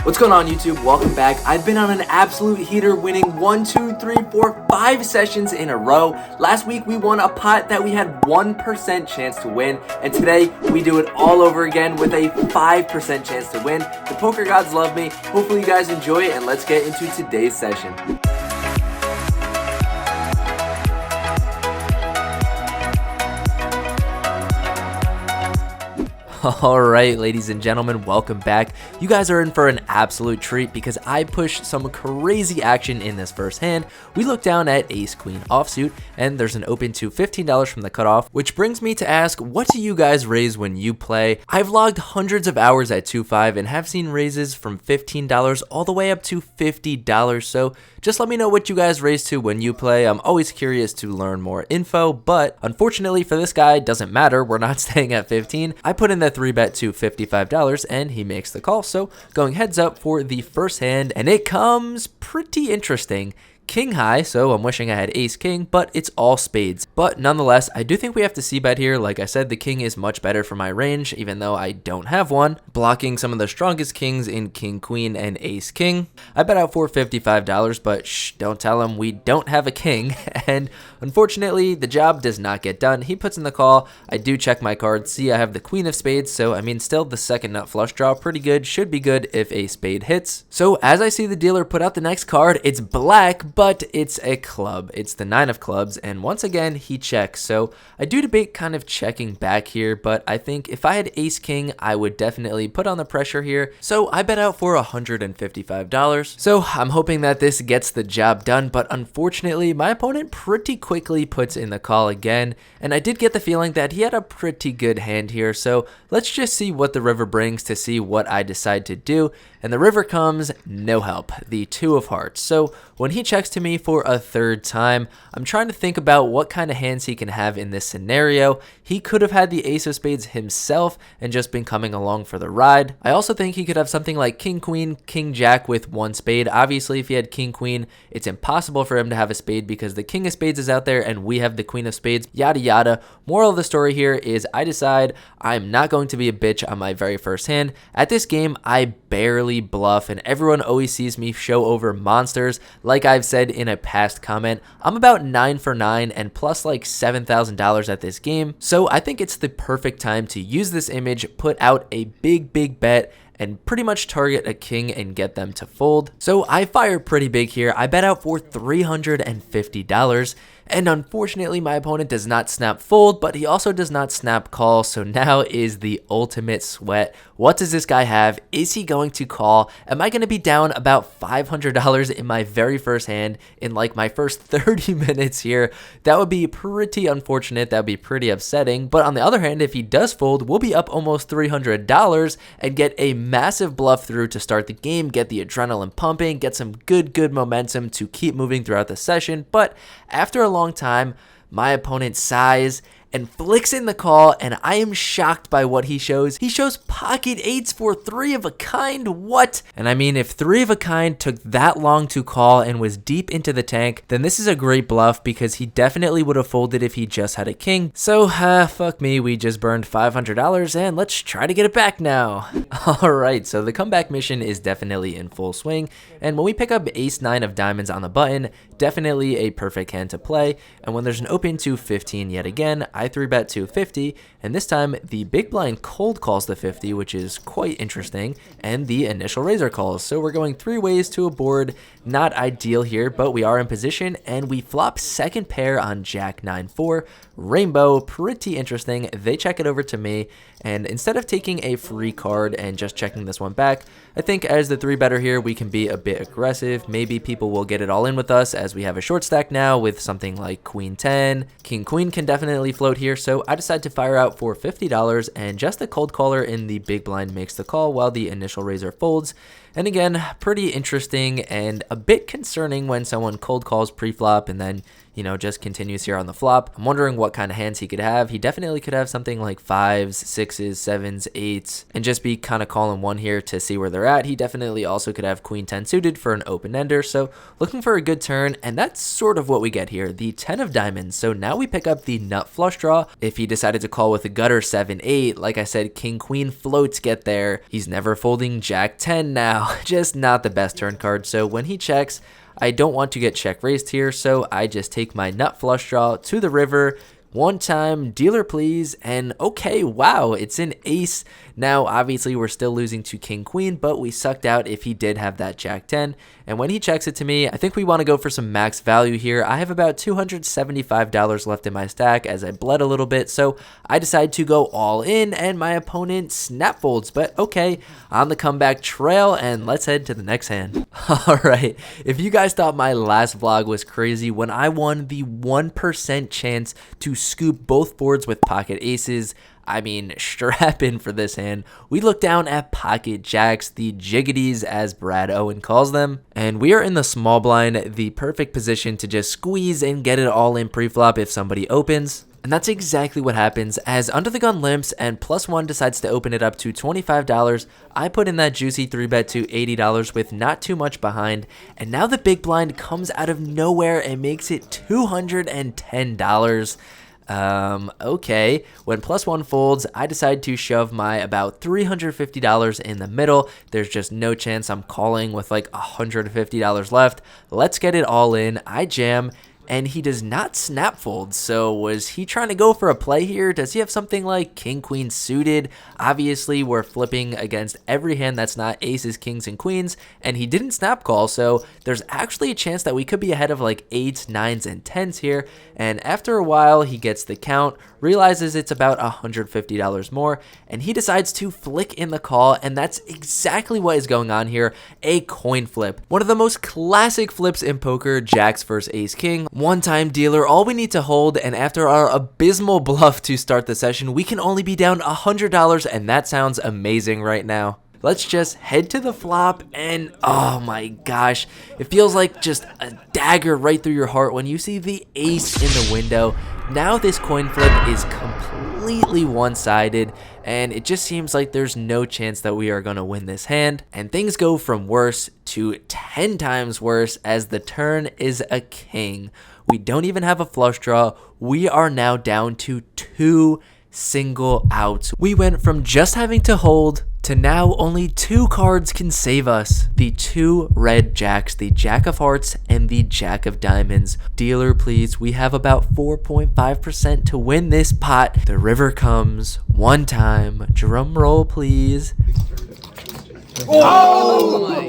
What's going on, YouTube? Welcome back. I've been on an absolute heater, winning 1, 2, 3, 4, 5 sessions in a row. Last week we won a pot that we had 1% chance to win, and today we do it all over again with a 5% chance to win. The poker gods love me. Hopefully you guys enjoy it, and let's get into today's session. Alright, ladies and gentlemen, welcome back. You guys are in for an absolute treat because I pushed some crazy action in this first hand. We look down at ace-queen offsuit, and there's an open to $15 from the cutoff, which brings me to ask, what do you guys raise when you play? I've logged hundreds of hours at 2.5 and have seen raises from $15 all the way up to $50, so just let me know what you guys raise to when you play. I'm always curious to learn more info, but unfortunately for this guy, it doesn't matter. We're not staying at 15. I put in the 3-bet to $55 and he makes the call. So going heads up for the first hand, and it comes pretty interesting. King high, so I'm wishing I had ace king, but it's all spades. But nonetheless, I do think we have to c-bet here. Like I said, the king is much better for my range, even though I don't have one, blocking some of the strongest kings in king queen and ace king. I bet out for $55, but shh, don't tell him we don't have a king. And unfortunately, the job does not get done. He puts in the call. I do check my cards, see I have the queen of spades, so I mean still the second nut flush draw, pretty good, should be good if a spade hits. So as I see the dealer put out the next card, it's black, but it's a club. It's the 9 of clubs, and once again he checks. So I do debate kind of checking back here, but I think if I had ace king, I would definitely put on the pressure here. So I bet out for $155. So I'm hoping that this gets the job done, but unfortunately my opponent pretty quickly puts in the call again, and I did get the feeling that he had a pretty good hand here. So let's just see what the river brings to see what I decide to do. And the river comes, no help, the 2 of hearts. So when he checks to me for a third time, I'm trying to think about what kind of hands he can have in this scenario. He could have had the ace of spades himself and just been coming along for the ride. I also think he could have something like king queen, king jack with 1 spade. Obviously, if he had king queen, it's impossible for him to have a spade because the king of spades is out there and we have the queen of spades, yada yada. Moral of the story here is I decide I'm not going to be a bitch on my very first hand. At this game, I barely bluff, and everyone always sees me show over monsters. Like I've said in a past comment, I'm about 9 for 9 and plus like $7,000 at this game. So I think it's the perfect time to use this image, put out a big bet, and pretty much target a king and get them to fold. So I fire pretty big here. I bet out for $350. And unfortunately, my opponent does not snap fold, but he also does not snap call. So now is the ultimate sweat. What does this guy have? Is he going to call? Am I going to be down about $500 in my very first hand in like my first 30 minutes here? That would be pretty unfortunate. That would be pretty upsetting. But on the other hand, if he does fold, we'll be up almost $300 and get a massive bluff through to start the game, get the adrenaline pumping, get some good momentum to keep moving throughout the session. But after a long time, my opponent sighs and flicks in the call, and I am shocked by what he shows. He shows pocket 8s for 3 of a kind. What? And I mean, if 3 of a kind took that long to call and was deep into the tank, then this is a great bluff because he definitely would have folded if he just had a king. So fuck me, we just burned $500 and let's try to get it back now. Alright, so the comeback mission is definitely in full swing, and when we pick up ace 9 of diamonds on the button, definitely a perfect hand to play. And when there's an open to 15 yet again, I 3-bet to 50, and this time the big blind cold calls the 50, which is quite interesting, and the initial raiser calls. So we're going 3 ways to a board. Not ideal here, but we are in position, and we flop second pair on jack 9-4. Rainbow, pretty interesting. They check it over to me, and instead of taking a free card and just checking this one back, I think as the 3-better here, we can be a bit aggressive. Maybe people will get it all in with us as we have a short stack now with something like queen 10. King queen can definitely float here, so I decide to fire out for $50, and just the cold caller in the big blind makes the call while the initial raiser folds. And again, pretty interesting and a bit concerning when someone cold calls pre-flop and then just continues here on the flop. I'm wondering what kind of hands he could have. He definitely could have something like 5s, 6s, 7s, 8s, and just be kind of calling one here to see where they're at. He definitely also could have queen 10 suited for an open ender. So looking for a good turn, and that's sort of what we get here, the 10 of diamonds. So now we pick up the nut flush draw. If he decided to call with a gutter 7, 8, like I said, king queen floats get there. He's never folding jack 10 now. Just not the best turn card. So when he checks, I don't want to get check raised here, so I just take my nut flush draw to the river. One time, dealer please, and okay, wow, it's an ace. Now, obviously, we're still losing to king queen, but we sucked out if he did have that jack 10. And when he checks it to me, I think we want to go for some max value here. I have about $275 left in my stack as I bled a little bit, so I decide to go all in, and my opponent snap folds. But okay, on the comeback trail, and let's head to the next hand. Alright, if you guys thought my last vlog was crazy when I won the 1% chance to scoop both boards with pocket aces, I mean, strap in for this hand. We look down at pocket jacks, the jiggities as Brad Owen calls them, and we are in the small blind, the perfect position to just squeeze and get it all in pre-flop if somebody opens. And that's exactly what happens as under the gun limps and +1 decides to open it up to $25. I put in that juicy 3-bet to $80 with not too much behind, and now the big blind comes out of nowhere and makes it $210. Okay, when +1 folds, I decide to shove my about $350 in the middle. There's just no chance I'm calling with like $150 left. Let's get it all in. I jam, and he does not snap fold. So was he trying to go for a play here? Does he have something like king queen suited? Obviously, we're flipping against every hand that's not aces, kings, and queens, and he didn't snap call, so there's actually a chance that we could be ahead of like 8s, 9s, and 10s here. And after a while, he gets the count, realizes it's about $150 more, and he decides to flick in the call, and that's exactly what is going on here, a coin flip. One of the most classic flips in poker, jacks versus ace king. One time dealer, all we need to hold, and after our abysmal bluff to start the session, we can only be down $100, and that sounds amazing right now. Let's just head to the flop, and oh my gosh, it feels like just a dagger right through your heart when you see the ace in the window. Now this coin flip is completely one-sided, and it just seems like there's no chance that we are going to win this hand. And things go from worse to 10 times worse as the turn is a king. We don't even have a flush draw. We are now down to 2 single outs. We went from just having to hold to now only 2 cards can save us. The 2 red jacks, the jack of hearts and the jack of diamonds. Dealer please, we have about 4.5% to win this pot. The river comes one time. Drum roll please. Oh my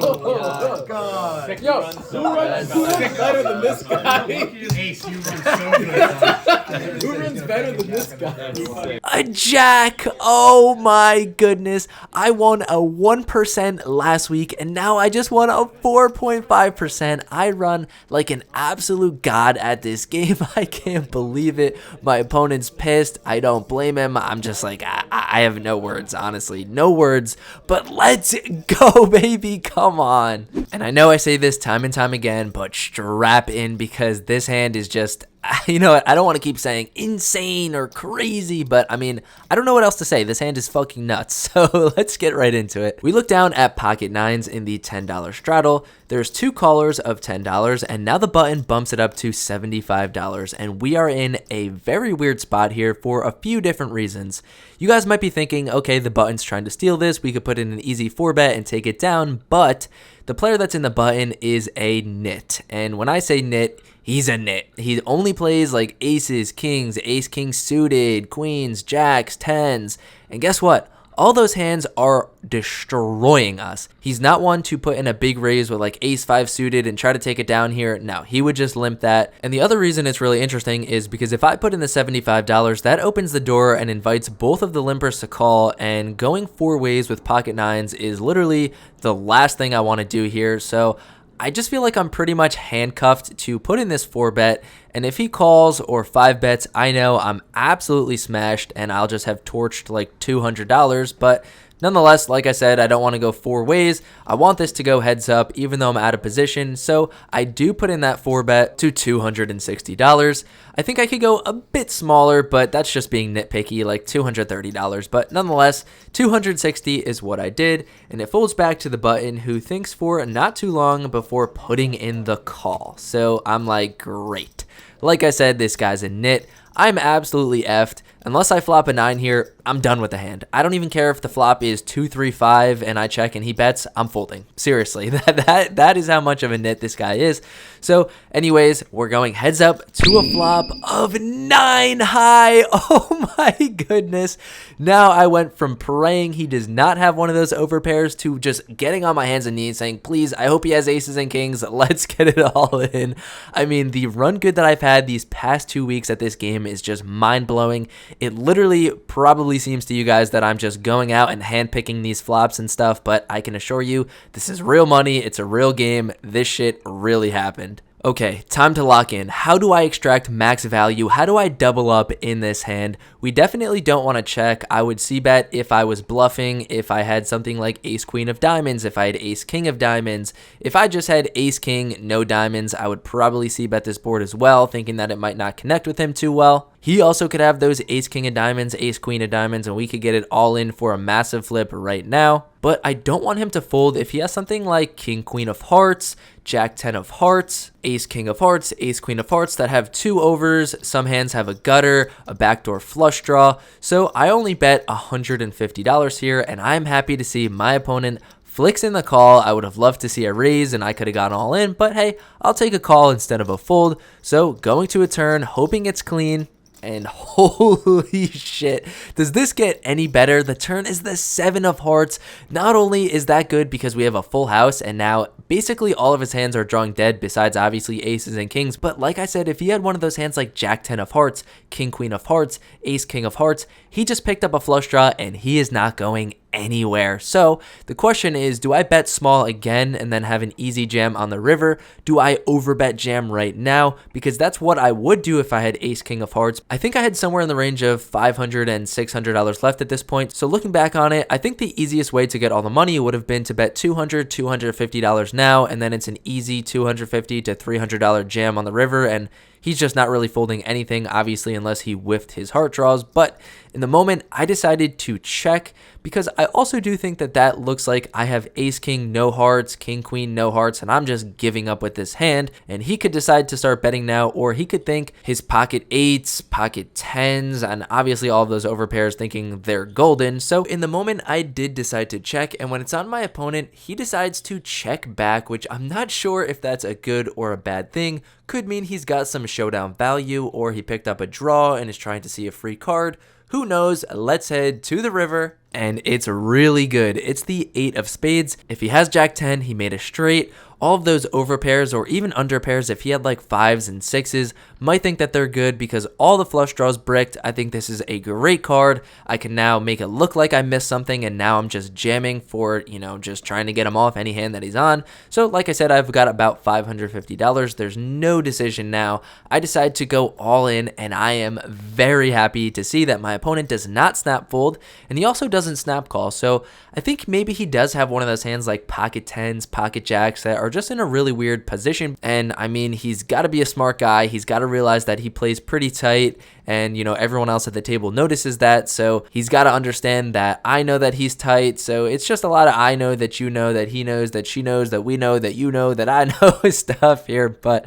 god. Yo, who runs better than this guy? Ace, you run so good. Who runs better than this guy? A jack! Oh my goodness. I won a 1% last week, and now I just won a 4.5%. I run like an absolute god at this game. I can't believe it. My opponent's pissed. I don't blame him. I'm just like, I have no words, honestly. No words. But let's go, baby. Come on. And I know I say this time and time again, but strap in because this hand is just, you know what, I don't want to keep saying insane or crazy, but I mean, I don't know what else to say. This hand is fucking nuts. So let's get right into it. We look down at pocket nines in the $10 straddle. There's 2 callers of $10, and now the button bumps it up to $75, and we are in a very weird spot here for a few different reasons. You guys might be thinking, okay, the button's trying to steal this. We could put in an easy 4-bet and take it down, but the player that's in the button is a nit, and when I say nit, he's a nit. He only plays like aces, kings, ace, king suited, queens, jacks, 10s, and guess what? All those hands are destroying us. He's not one to put in a big raise with like ace 5 suited and try to take it down here. No, he would just limp that. And the other reason it's really interesting is because if I put in the $75, that opens the door and invites both of the limpers to call, and going 4 ways with pocket nines is literally the last thing I want to do here. So I just feel like I'm pretty much handcuffed to put in this 4-bet, and if he calls or 5 bets, I know I'm absolutely smashed and I'll just have torched like $200, but Nonetheless, like I said, I don't want to go 4 ways. I want this to go heads up even though I'm out of position, so I do put in that 4-bet to $260. I think I could go a bit smaller, but that's just being nitpicky, like $230. But nonetheless, $260 is what I did, and it folds back to the button who thinks for not too long before putting in the call. So I'm like, great. Like I said, this guy's a nit. I'm absolutely effed. Unless I flop a 9 here, I'm done with the hand. I don't even care if the flop is 2-3-5 and I check and he bets, I'm folding. Seriously, that is how much of a nit this guy is. So anyways, we're going heads up to a flop of 9 high. Oh my goodness. Now I went from praying he does not have one of those overpairs to just getting on my hands and knees saying, please, I hope he has aces and kings. Let's get it all in. I mean, the run good that I've had these past 2 weeks at this game is just mind-blowing. It literally probably seems to you guys that I'm just going out and handpicking these flops and stuff, but I can assure you this is real money. It's a real game. This shit really happened. Okay, time to lock in. How do I extract max value? How do I double up in this hand? We definitely don't want to check. I would c-bet if I was bluffing, if I had something like ace queen of diamonds, if I had ace king of diamonds. If I just had ace king, no diamonds, I would probably c-bet this board as well, thinking that it might not connect with him too well. He also could have those ace king of diamonds, ace queen of diamonds, and we could get it all in for a massive flip right now. But I don't want him to fold if he has something like king queen of hearts, jack 10 of hearts, ace king of hearts, ace queen of hearts that have 2 overs. Some hands have a gutter, a backdoor flush draw. So I only bet $150 here, and I'm happy to see my opponent flicks in the call. I would have loved to see a raise and I could have gone all in, but hey, I'll take a call instead of a fold. So going to a turn, hoping it's clean. And holy shit, does this get any better? The turn is the 7 of hearts. Not only is that good because we have a full house and now basically all of his hands are drawing dead besides obviously aces and kings. But like I said, if he had one of those hands like jack 10 of hearts, king queen of hearts, ace king of hearts, he just picked up a flush draw and he is not going anywhere. So the question is, do I bet small again and then have an easy jam on the river? Do I overbet jam right now? Because that's what I would do if I had ace king of hearts. I think I had somewhere in the range of $500 and $600 left at this point. So looking back on it, I think the easiest way to get all the money would have been to bet $200, $250 now, and then it's an easy $250 to $300 jam on the river, and he's just not really folding anything, obviously, unless he whiffed his heart draws. But in the moment, I decided to check because I also do think that that looks like I have ace king, no hearts, king queen, no hearts, and I'm just giving up with this hand. And he could decide to start betting now, or he could think his pocket 8s, pocket 10s, and obviously all of those overpairs thinking they're golden. So in the moment, I did decide to check, and when it's on my opponent, he decides to check back, which I'm not sure if that's a good or a bad thing. Could mean he's got some showdown value, or he picked up a draw and is trying to see a free card. Who knows? Let's head to the river. And it's really good. It's the 8 of spades. If he has jack 10, he made a straight. All of those overpairs or even underpairs, if he had like 5s and 6s, might think that they're good because all the flush draws bricked. I think this is a great card. I can now make it look like I missed something, and now I'm just jamming for, just trying to get him off any hand that he's on. So like I said, I've got about $550. There's no decision now. I decide to go all in, and I am very happy to see that my opponent does not snap fold, and he also doesn't snap call. So I think maybe he does have one of those hands like pocket 10s, pocket jacks that are just in a really weird position. And I mean, he's got to be a smart guy. He's got to realize that he plays pretty tight, and everyone else at the table notices that. So he's got to understand that I know that he's tight. So it's just a lot of I know that you know that he knows that she knows that we know that you know that I know stuff here. But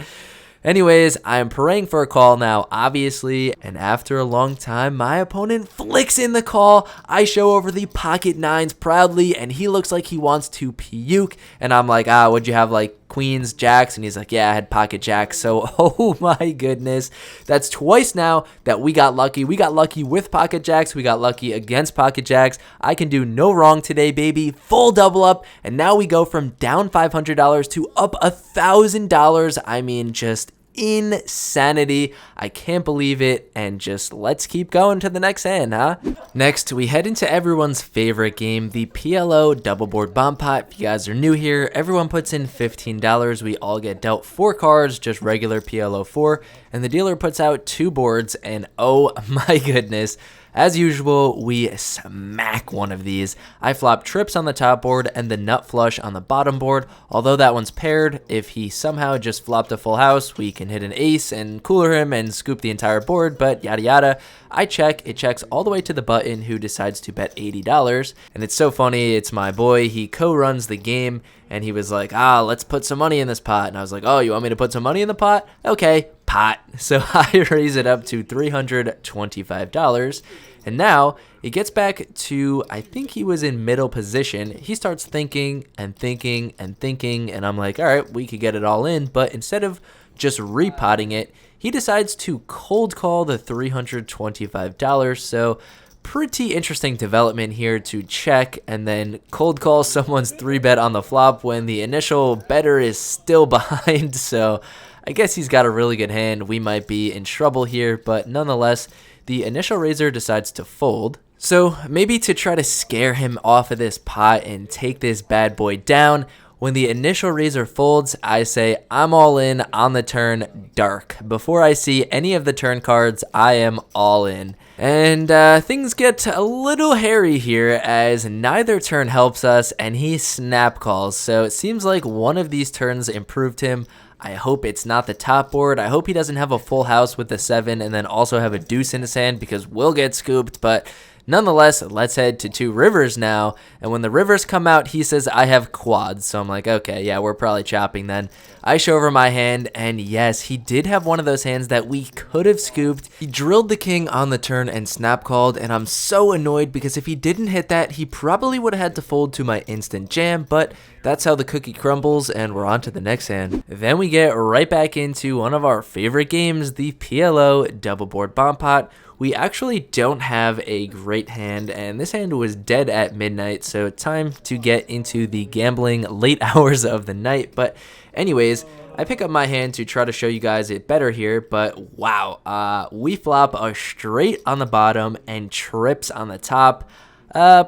anyways, I'm praying for a call now, obviously, and after a long time, my opponent flicks in the call. I show over the pocket 9s proudly, and he looks like he wants to puke, and I'm like, what'd you have, like queens, jacks? And he's like, yeah, I had pocket jacks. So, oh my goodness, that's twice now that we got lucky. We got lucky with pocket jacks. We got lucky against pocket jacks. I can do no wrong today, baby. Full double up, and now we go from down $500 to up $1,000. I mean, just insanity. I can't believe it, and just let's keep going to the next hand, huh? Next, we head into everyone's favorite game, the PLO double board bomb pot. If you guys are new here, everyone puts in $15. We all get dealt 4 cards, just regular PLO 4, and the dealer puts out 2 boards, and oh my goodness, As usual, we smack one of these. I flop trips on the top board and the nut flush on the bottom board. Although that one's paired, if he somehow just flopped a full house, we can hit an ace and cooler him and scoop the entire board, but yada yada. I check, it checks all the way to the button, who decides to bet $80. And it's so funny, it's my boy, he co-runs the game, and he was like, let's put some money in this pot. And I was like, oh, you want me to put some money in the pot? Okay, pot. So I raise it up to $325. And now it gets back to, I think he was in middle position. He starts thinking and thinking and thinking, and I'm like, all right, we could get it all in. But instead of just repotting it, he decides to cold call the $325. So pretty interesting development here to check and then cold call someone's 3-bet on the flop when the initial better is still behind. So I guess he's got a really good hand. We might be in trouble here, but nonetheless, the initial raiser decides to fold. So maybe to try to scare him off of this pot and take this bad boy down, when the initial raiser folds, I say I'm all in on the turn dark. Before I see any of the turn cards, I am all in. And things get a little hairy here as neither turn helps us and he snap calls. So it seems like one of these turns improved him. I hope it's not the top board. I hope he doesn't have a full house with the 7 and then also have a deuce in his hand because we'll get scooped. But nonetheless, let's head to 2 rivers now. And when the rivers come out, he says, I have quads. So I'm like, okay, yeah, we're probably chopping then. I show over my hand, and yes, he did have one of those hands that we could have scooped. He drilled the king on the turn and snap called, and I'm so annoyed because if he didn't hit that, he probably would have had to fold to my instant jam, but that's how the cookie crumbles, and we're on to the next hand. Then we get right back into one of our favorite games, the PLO double board bomb pot. We actually don't have a great hand, and this hand was dead at midnight, so time to get into the gambling late hours of the night. But anyways, I pick up my hand to try to show you guys it better here, but wow, we flop a straight on the bottom and trips on the top.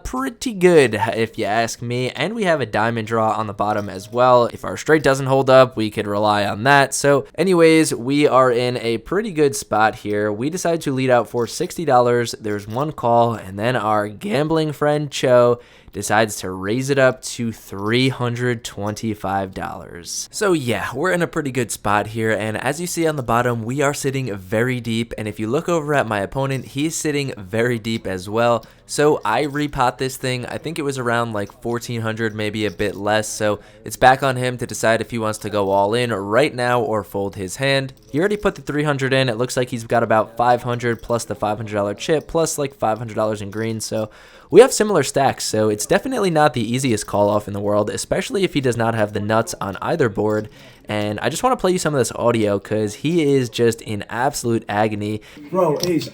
Pretty good if you ask me, and we have a diamond draw on the bottom as well. If our straight doesn't hold up, we could rely on that. So anyways, we are in a pretty good spot here. We decide to lead out for $60. There's one call, and then our gambling friend Cho decides to raise it up to $325. So yeah, we're in a pretty good spot here, and as you see on the bottom, we are sitting very deep, and if you look over at my opponent, he's sitting very deep as well. So I repot this thing. I think it was around like 1400, maybe a bit less, so it's back on him to decide if he wants to go all in right now or fold his hand. He already put the 300 in. It looks like he's got about 500 plus the $500 chip plus like $500 in green, so we have similar stacks, so it's definitely not the easiest call off in the world, especially if he does not have the nuts on either board. And I just want to play you some of this audio because he is just in absolute agony. Bro, Ace.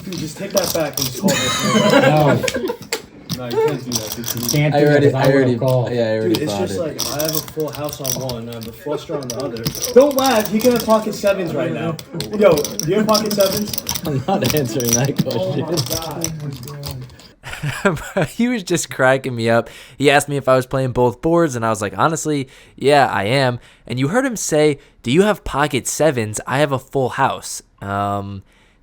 Dude, just take that back and just hold this. No, you can't do that. You can't do that. I already called. Yeah, I already Dude, it's bought just it. like I have a full house on one, I have the flush draw on the other. Don't laugh. He can have pocket 7s right now. Yo, do you have pocket 7s? I'm not answering that question. He was just cracking me up. He asked me if I was playing both boards, and I was like, honestly, yeah, I am. And you heard him say, do you have pocket 7s? I have a full house.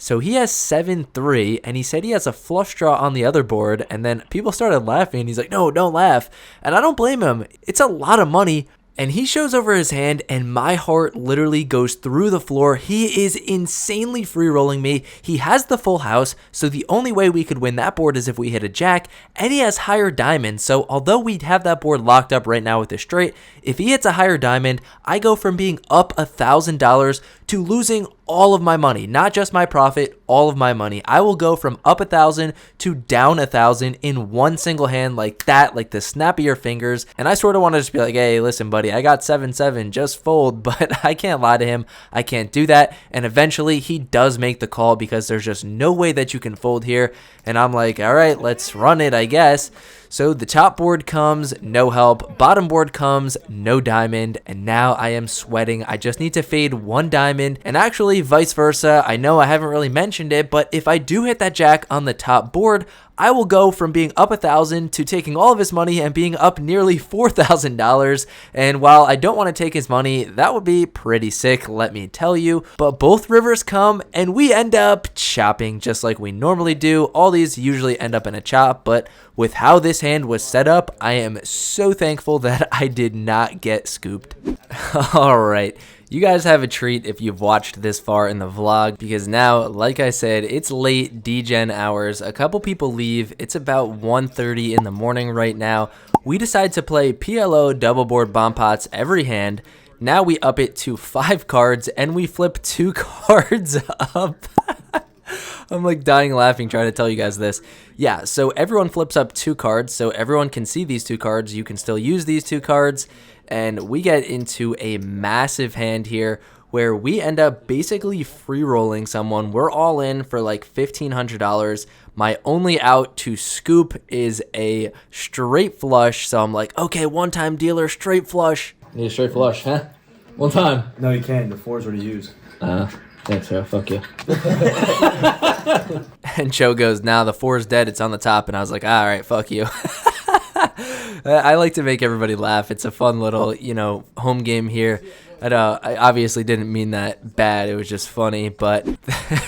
So he has 7-3, and he said he has a flush draw on the other board, and then people started laughing. He's like, no, don't laugh. And I don't blame him. It's a lot of money. And he shows over his hand, and my heart literally goes through the floor. He is insanely free rolling me. He has the full house, so the only way we could win that board is if we hit a jack, and he has higher diamonds. So although we have that board locked up right now with a straight, if he hits a higher diamond, I go from being up $1,000 to losing all of my money, not just my profit, all of my money. I will go from up 1,000 to down 1,000 in one single hand like that, like the snap of your fingers. And I sort of want to just be like, hey, listen, buddy, I got 7-7, just fold. But I can't lie to him. I can't do that. And eventually he does make the call because there's just no way that you can fold here. And I'm like, all right, let's run it, I guess. So the top board comes, no help. Bottom board comes, no diamond. And now I am sweating. I just need to fade one diamond. And actually, vice versa. I know I haven't really mentioned it, but if I do hit that jack on the top board, I will go from being up $1,000 to taking all of his money and being up nearly $4,000. And while I don't want to take his money, that would be pretty sick, let me tell you. But both rivers come and we end up chopping just like we normally do. All these usually end up in a chop, but with how this hand was set up, I am so thankful that I did not get scooped. All right. You guys have a treat if you've watched this far in the vlog, because now, like I said, it's late Degen hours. A couple people leave. It's about 1:30 in the morning right now. We decide to play PLO double board bomb pots every hand. Now we up it to 5 cards and we flip 2 cards up. I'm like dying laughing trying to tell you guys this. Yeah, so everyone flips up 2 cards, so everyone can see these 2 cards. You can still use these 2 cards. And we get into a massive hand here where we end up basically free rolling someone. We're all in for like $1,500. My only out to scoop is a straight flush. So I'm like, okay, one-time dealer, straight flush. Need a straight flush, huh? One time. No, you can't. The 4's already used. Thanks, bro. Fuck you. And Joe goes, nah, the 4's dead. It's on the top. And I was like, all right, fuck you. I like to make everybody laugh. It's a fun little, home game here. I obviously didn't mean that bad. It was just funny. But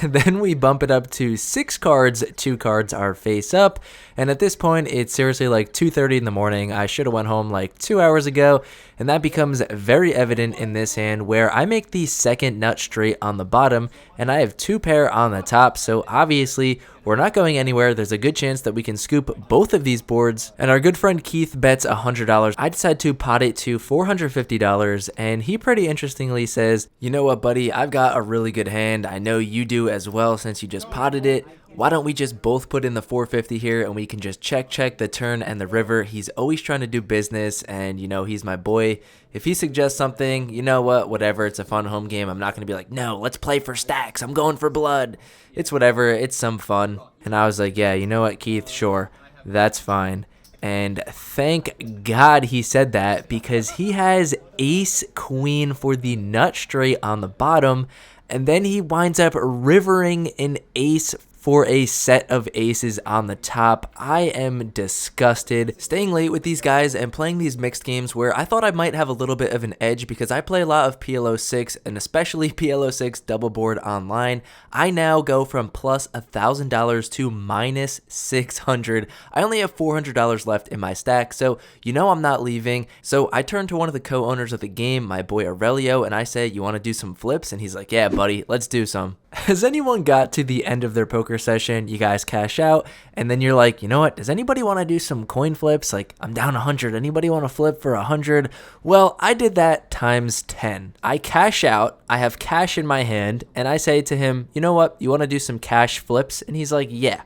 then we bump it up to 6 cards. 2 cards are face up. And at this point, it's seriously like 2:30 in the morning. I should have went home like 2 hours ago. And that becomes very evident in this hand where I make the second nut straight on the bottom. And I have 2 pair on the top. So obviously, we're not going anywhere. There's a good chance that we can scoop both of these boards. And our good friend Keith bets $100. I decide to pot it to $450. And he pretty interestingly says, you know what, buddy? I've got a really good hand. I know you do as well since you just potted it. Why don't we just both put in the 450 here and we can just check the turn and the river. He's always trying to do business and, he's my boy. If he suggests something, you know what, whatever, it's a fun home game. I'm not going to be like, no, let's play for stacks. I'm going for blood. It's whatever. It's some fun. And I was like, yeah, you know what, Keith, sure, that's fine. And thank God he said that because he has ace queen for the nut straight on the bottom. And then he winds up rivering an ace for a set of aces on the top. I am disgusted staying late with these guys and playing these mixed games where I thought I might have a little bit of an edge because I play a lot of PLO 6 and especially PLO 6 double board online. I now go from plus $1,000 to minus $600. I only have $400 left in my stack, so I'm not leaving. So I turn to one of the co-owners of the game, my boy Aurelio, and I say, you want to do some flips? And he's like, yeah, buddy, let's do some. Has anyone got to the end of their poker session, you guys cash out, and then you're like, you know what, does anybody want to do some coin flips? Like, I'm down 100. Anybody want to flip for 100? Well, I did that times 10. I cash out, I have cash in my hand, and I say to him, you know what, you want to do some cash flips? And he's like, yeah.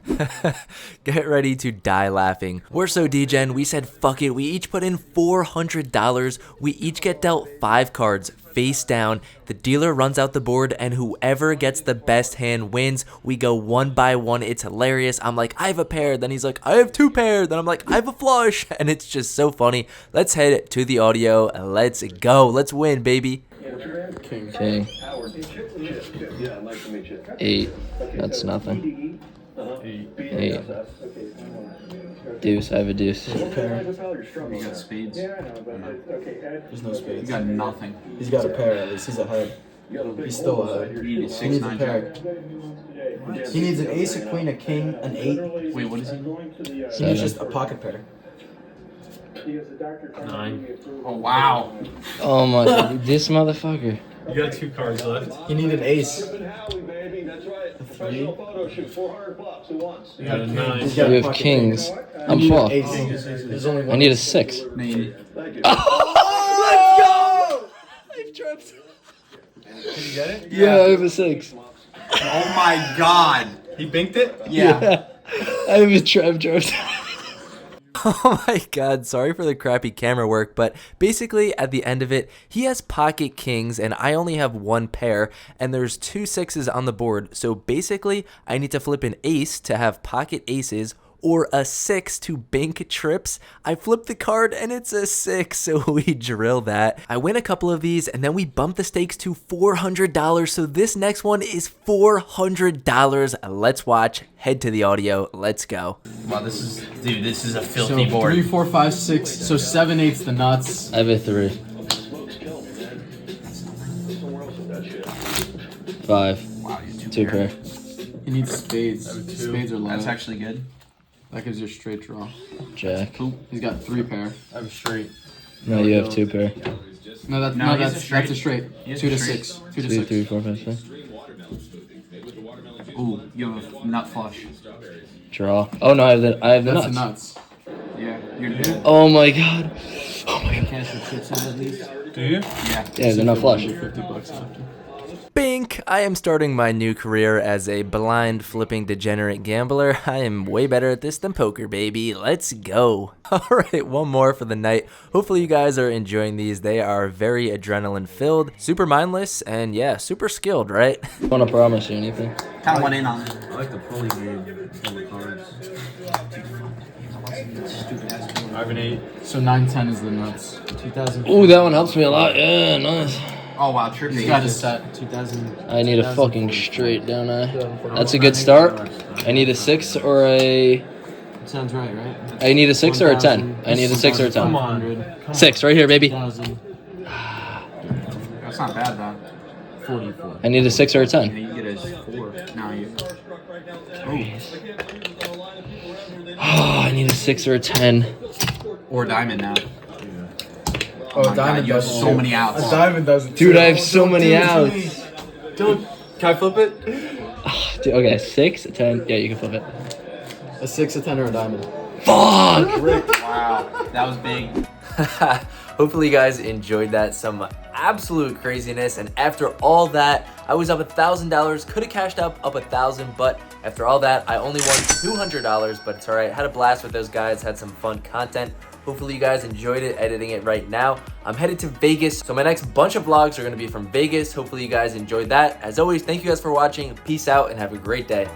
Get ready to die laughing. We're so degen, we said, fuck it. We each put in $400. We each get dealt 5 cards. Face down, the dealer runs out the board, and whoever gets the best hand wins. We go one by one. It's hilarious. I'm like, I have a pair. Then he's like, I have 2 pairs. Then I'm like, I have a flush. And it's just so funny. Let's head to the audio. Let's go. Let's win, baby. King. 8. That's nothing. 8. Deuce. I have a deuce. You got spades? There's no spades. You got nothing. He's got a pair at least. He's ahead. He's still ahead. You need He needs a 6, 9, pair. He needs an ace, a queen, a king, an 8. Wait, what is he? He needs just a pocket pair. 9. Oh, wow. Oh my, this motherfucker. You got 2 cards left. He needed an ace. A 3. You got a 9. He's got We a have pocket kings. ace. I'm He needed fucked. ace. There's only I one. need a 6. Maybe. Did you get it? Yeah, I have a 6. Oh my god. He binked it? Yeah. I have a trap draft. Oh my god, sorry for the crappy camera work, but basically at the end of it, he has pocket kings and I only have 1 pair and there's 2 6s on the board. So basically, I need to flip an ace to have pocket aces or a 6 to bank trips. I flip the card and it's a 6, so we drill that. I win a couple of these and then we bump the stakes to $400. So this next one is $400. Let's watch. Head to the audio. Let's go. Wow, this is a So filthy board. 3, 4, 5, 6. So 7, 8's the nuts. I have a 3. 5. Wow, you 2 pair. He needs spades. Spades are low. That's actually good. That gives you a straight draw. Jack. He's got 3 pair. I'm straight. No, you have 2 pair. No, No, he's a that's straight. a straight. He is 2 to a straight. 6. 2 to 2, 6. 3, 4, 5, 6. Ooh, you have a nut flush. Draw. Oh no, I have the That's nuts. the nuts. Yeah, you're good. Oh my god. Do you? Yeah. Yeah, they're not flush. $50 after. Bink! I am starting my new career as a blind flipping degenerate gambler. I am way better at this than poker, baby. Let's go. Alright, one more for the night. Hopefully you guys are enjoying these. They are very adrenaline filled, super mindless, and yeah, super skilled, right? I want to promise you anything. Kind of went in on it. I like the pulley game on the cards. I have an 8. So 9, 10 is the nuts. 2000. Ooh, that one helps me a lot. Yeah, nice. Oh wow, trip He's eight. got his set. 2000. I need a fucking straight, don't I? That's a good start. I need a 6 or a... Sounds right, right? I need a 6 or a 10. I need a 6 or a Come 10. on. 6, right here, baby. That's not bad though. 44. I need a 6 or a Yeah, 10. you get a 4. Now you. Oh, I need a 6 or a 10. Or diamond now. Oh, my God, you have so many outs. A diamond does it. Dude, too. I have so many outs. Don't. Can I flip it? Dude, okay, 6, a 10. Yeah, you can flip it. A 6, a 10, or a diamond. Fuck! Wow, that was big. Hopefully you guys enjoyed that. Some absolute craziness. And after all that, I was up $1,000. Could have cashed up $1,000, but after all that, I only won $200. But it's all right. Had a blast with those guys. Had some fun content. Hopefully you guys enjoyed it, editing it right now. I'm headed to Vegas, so my next bunch of vlogs are going to be from Vegas. Hopefully you guys enjoyed that. As always, thank you guys for watching. Peace out and have a great day.